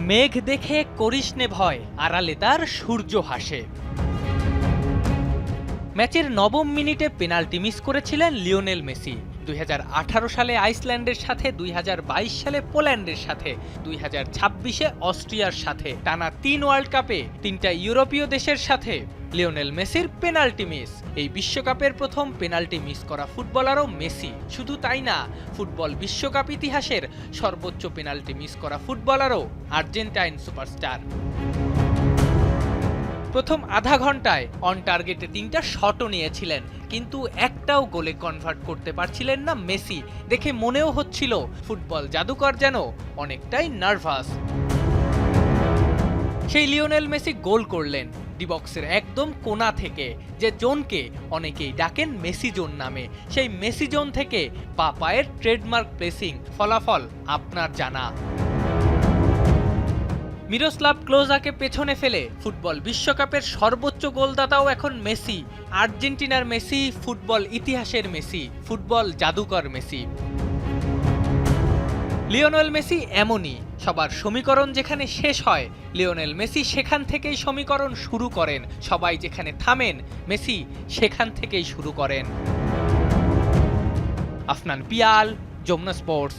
মেঘ দেখে করিস নে ভয়, আড়ালে তার সূর্য হাসে। ম্যাচের নবম মিনিটে পেনাল্টি মিস করেছিলেন লিওনেল মেসি। 2018 সালে আইসল্যান্ডের সাথে, 2022 সালে পোল্যান্ডের সাথে, 2026-এ অস্ট্রিয়ার সাথে, টানা 3 ওয়ার্ল্ড কাপে 3টা ইউরোপীয় দেশের সাথে লিওনেল মেসির পেনাল্টি মিস। এই বিশ্বকাপের প্রথম পেনাল্টি মিস করা ফুটবলারও মেসি। শুধু তাই না, ফুটবল বিশ্বকাপ ইতিহাসের সর্বোচ্চ পেনাল্টি মিস করা ফুটবলারও আর্জেন্টাইন সুপারস্টার। প্রথম আধা ঘন্টায় অন টার্গেটে 3টা শটও নিয়েছিলেন, কিন্তু একটাও গোলে কনভার্ট করতে পারছিলেন না মেসি। দেখে মনেও হচ্ছিল ফুটবল জাদুকর যেন অনেকটাই নার্ভাস। সেই লিওনেল মেসি গোল করলেন ডি বক্সের একদম কোণা থেকে, যে জোনকে অনেকেই ডাকেন মেসি জোন নামে। সেই মেসি জোন থেকে পায়ের ট্রেডমার্ক প্লেসিং, ফলাফল আপনার জানা। মিরোস্লাভ ক্লোজাকে পেছনে ফেলে ফুটবল বিশ্বকাপের সর্বোচ্চ গোলদাতাও এখন মেসি। আর্জেন্টিনার মেসি, ফুটবল ইতিহাসের মেসি, ফুটবল জাদুকর মেসি। লিওনেল মেসি এমনই, সবার সমীকরণ যেখানে শেষ হয় লিওনেল মেসি সেখান থেকেই সমীকরণ শুরু করেন। সবাই যেখানে থামেন মেসি সেখান থেকেই শুরু করেন। আফনান পিয়াল, যমুনা স্পোর্টস।